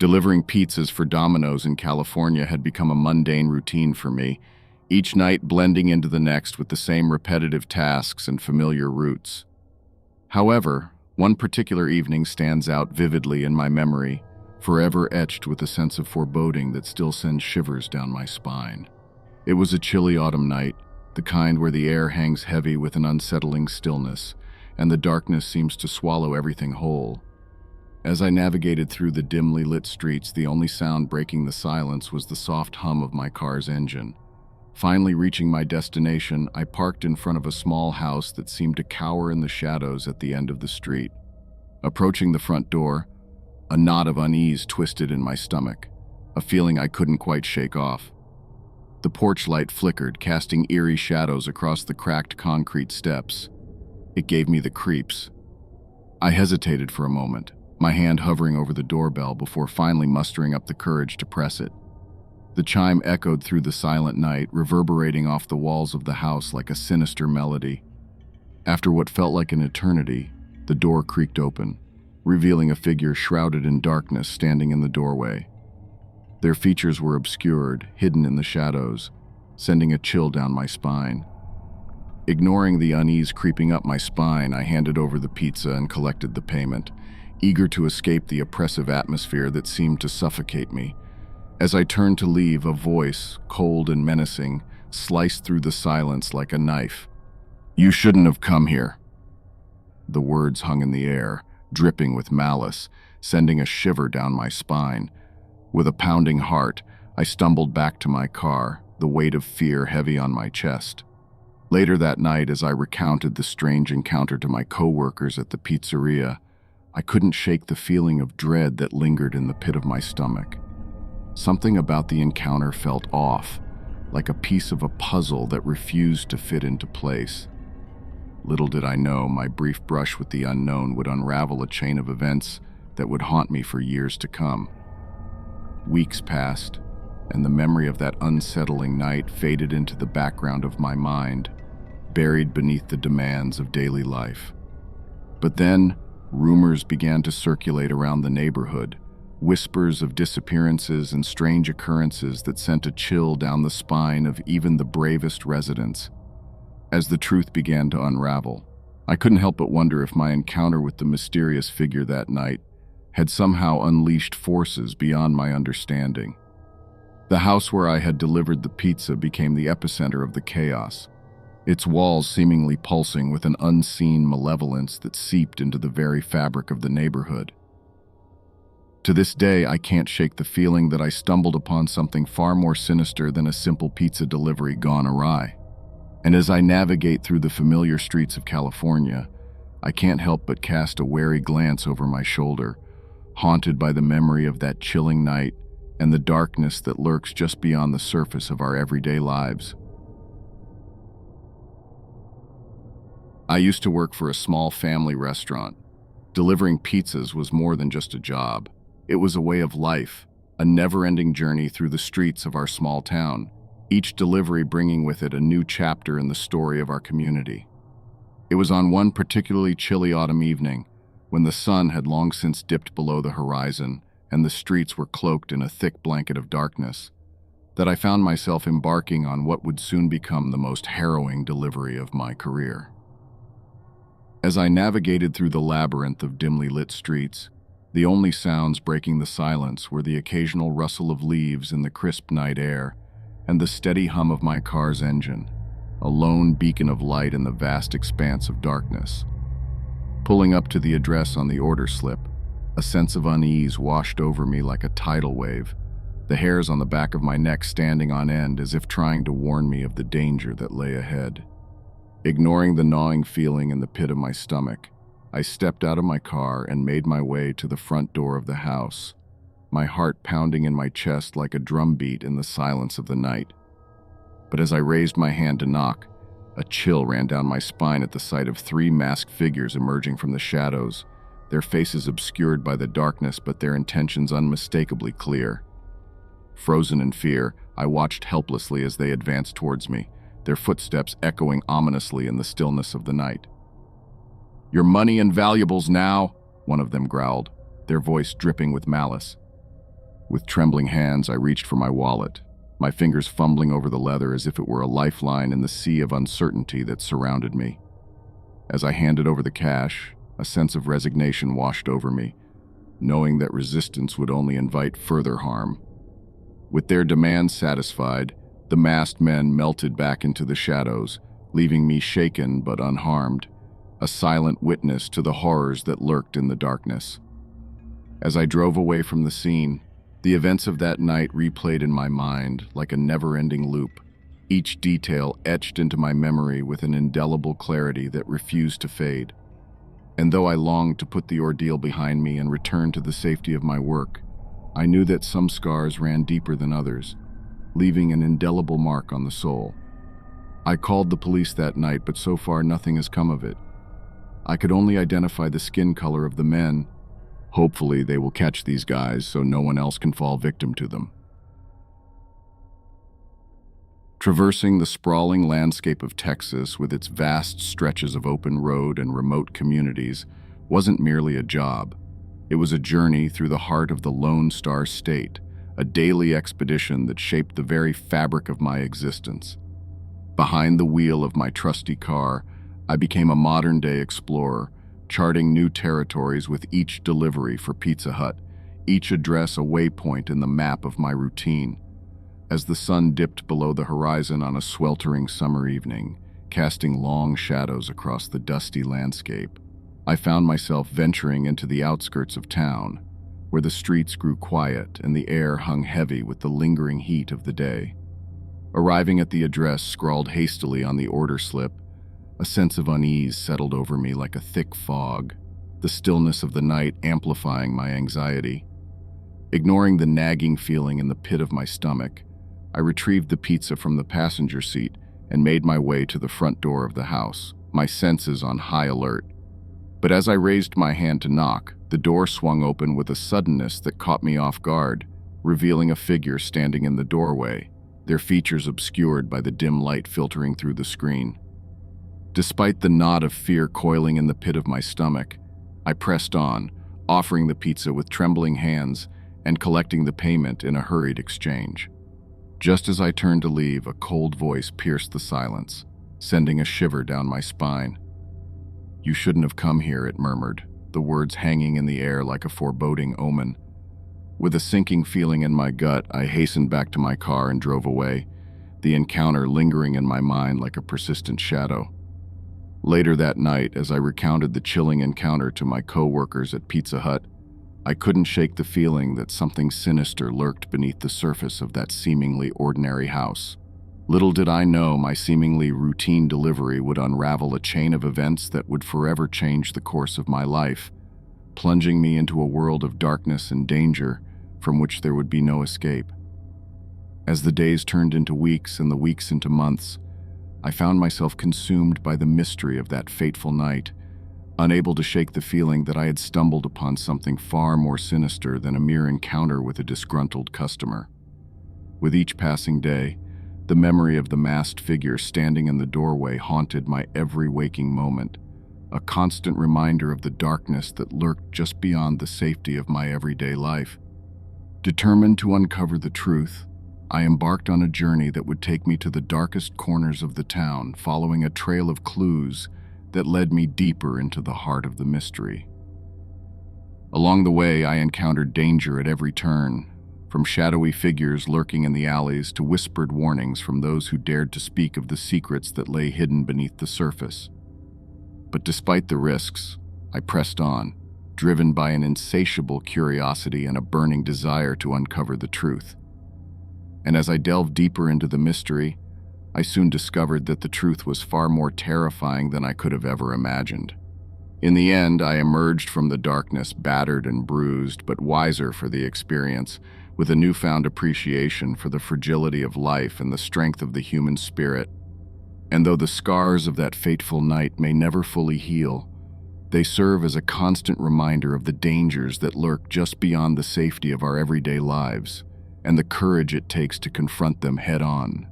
Delivering pizzas for Domino's in California had become a mundane routine for me, each night blending into the next with the same repetitive tasks and familiar routes. However, one particular evening stands out vividly in my memory, forever etched with a sense of foreboding that still sends shivers down my spine. It was a chilly autumn night, the kind where the air hangs heavy with an unsettling stillness, and the darkness seems to swallow everything whole. As I navigated through the dimly lit streets, the only sound breaking the silence was the soft hum of my car's engine. Finally reaching my destination, I parked in front of a small house that seemed to cower in the shadows at the end of the street. Approaching the front door, a knot of unease twisted in my stomach, a feeling I couldn't quite shake off. The porch light flickered, casting eerie shadows across the cracked concrete steps. It gave me the creeps. I hesitated for a moment, my hand hovering over the doorbell before finally mustering up the courage to press it. The chime echoed through the silent night, reverberating off the walls of the house like a sinister melody. After what felt like an eternity, the door creaked open, revealing a figure shrouded in darkness standing in the doorway. Their features were obscured, hidden in the shadows, sending a chill down my spine. Ignoring the unease creeping up my spine, I handed over the pizza and collected the payment, eager to escape the oppressive atmosphere that seemed to suffocate me. As I turned to leave, a voice, cold and menacing, sliced through the silence like a knife. "You shouldn't have come here." The words hung in the air, dripping with malice, sending a shiver down my spine. With a pounding heart, I stumbled back to my car, the weight of fear heavy on my chest. Later that night, as I recounted the strange encounter to my coworkers at the pizzeria, I couldn't shake the feeling of dread that lingered in the pit of my stomach. Something about the encounter felt off, like a piece of a puzzle that refused to fit into place. Little did I know my brief brush with the unknown would unravel a chain of events that would haunt me for years to come. Weeks passed, and the memory of that unsettling night faded into the background of my mind, buried beneath the demands of daily life. But then, rumors began to circulate around the neighborhood, whispers of disappearances and strange occurrences that sent a chill down the spine of even the bravest residents. As the truth began to unravel, I couldn't help but wonder if my encounter with the mysterious figure that night had somehow unleashed forces beyond my understanding. The house where I had delivered the pizza became the epicenter of the chaos, its walls seemingly pulsing with an unseen malevolence that seeped into the very fabric of the neighborhood. To this day, I can't shake the feeling that I stumbled upon something far more sinister than a simple pizza delivery gone awry. And as I navigate through the familiar streets of California, I can't help but cast a wary glance over my shoulder, haunted by the memory of that chilling night and the darkness that lurks just beyond the surface of our everyday lives. I used to work for a small family restaurant. Delivering pizzas was more than just a job. It was a way of life, a never-ending journey through the streets of our small town, each delivery bringing with it a new chapter in the story of our community. It was on one particularly chilly autumn evening, when the sun had long since dipped below the horizon and the streets were cloaked in a thick blanket of darkness, that I found myself embarking on what would soon become the most harrowing delivery of my career. As I navigated through the labyrinth of dimly lit streets, the only sounds breaking the silence were the occasional rustle of leaves in the crisp night air and the steady hum of my car's engine, a lone beacon of light in the vast expanse of darkness. Pulling up to the address on the order slip, a sense of unease washed over me like a tidal wave, the hairs on the back of my neck standing on end as if trying to warn me of the danger that lay ahead. Ignoring the gnawing feeling in the pit of my stomach, I stepped out of my car and made my way to the front door of the house, my heart pounding in my chest like a drumbeat in the silence of the night. But as I raised my hand to knock, a chill ran down my spine at the sight of three masked figures emerging from the shadows, their faces obscured by the darkness but their intentions unmistakably clear. Frozen in fear, I watched helplessly as they advanced towards me, their footsteps echoing ominously in the stillness of the night. "Your money and valuables now," one of them growled, their voice dripping with malice. With trembling hands, I reached for my wallet, my fingers fumbling over the leather as if it were a lifeline in the sea of uncertainty that surrounded me. As I handed over the cash, a sense of resignation washed over me, knowing that resistance would only invite further harm. With their demands satisfied, the masked men melted back into the shadows, leaving me shaken but unharmed, a silent witness to the horrors that lurked in the darkness. As I drove away from the scene, the events of that night replayed in my mind like a never-ending loop, each detail etched into my memory with an indelible clarity that refused to fade. And though I longed to put the ordeal behind me and return to the safety of my work, I knew that some scars ran deeper than others, leaving an indelible mark on the soul. I called the police that night, but so far nothing has come of it. I could only identify the skin color of the men. Hopefully they will catch these guys so no one else can fall victim to them. Traversing the sprawling landscape of Texas with its vast stretches of open road and remote communities wasn't merely a job. It was a journey through the heart of the Lone Star State, a daily expedition that shaped the very fabric of my existence. Behind the wheel of my trusty car, I became a modern-day explorer, charting new territories with each delivery for Pizza Hut, each address a waypoint in the map of my routine. As the sun dipped below the horizon on a sweltering summer evening, casting long shadows across the dusty landscape, I found myself venturing into the outskirts of town, where the streets grew quiet and the air hung heavy with the lingering heat of the day. Arriving at the address scrawled hastily on the order slip, a sense of unease settled over me like a thick fog, the stillness of the night amplifying my anxiety. Ignoring the nagging feeling in the pit of my stomach, I retrieved the pizza from the passenger seat and made my way to the front door of the house, my senses on high alert. But as I raised my hand to knock, the door swung open with a suddenness that caught me off guard, revealing a figure standing in the doorway, their features obscured by the dim light filtering through the screen. Despite the knot of fear coiling in the pit of my stomach, I pressed on, offering the pizza with trembling hands and collecting the payment in a hurried exchange. Just as I turned to leave, a cold voice pierced the silence, sending a shiver down my spine. "You shouldn't have come here," it murmured, the words hanging in the air like a foreboding omen. With a sinking feeling in my gut, I hastened back to my car and drove away, the encounter lingering in my mind like a persistent shadow. Later that night, as I recounted the chilling encounter to my co-workers at Pizza Hut, I couldn't shake the feeling that something sinister lurked beneath the surface of that seemingly ordinary house. Little did I know my seemingly routine delivery would unravel a chain of events that would forever change the course of my life, plunging me into a world of darkness and danger from which there would be no escape. As the days turned into weeks and the weeks into months, I found myself consumed by the mystery of that fateful night, unable to shake the feeling that I had stumbled upon something far more sinister than a mere encounter with a disgruntled customer. With each passing day, the memory of the masked figure standing in the doorway haunted my every waking moment, a constant reminder of the darkness that lurked just beyond the safety of my everyday life. Determined to uncover the truth, I embarked on a journey that would take me to the darkest corners of the town, following a trail of clues that led me deeper into the heart of the mystery. Along the way, I encountered danger at every turn, from shadowy figures lurking in the alleys to whispered warnings from those who dared to speak of the secrets that lay hidden beneath the surface. But despite the risks, I pressed on, driven by an insatiable curiosity and a burning desire to uncover the truth. And as I delved deeper into the mystery, I soon discovered that the truth was far more terrifying than I could have ever imagined. In the end, I emerged from the darkness battered and bruised, but wiser for the experience, with a newfound appreciation for the fragility of life and the strength of the human spirit. And though the scars of that fateful night may never fully heal, they serve as a constant reminder of the dangers that lurk just beyond the safety of our everyday lives, and the courage it takes to confront them head-on.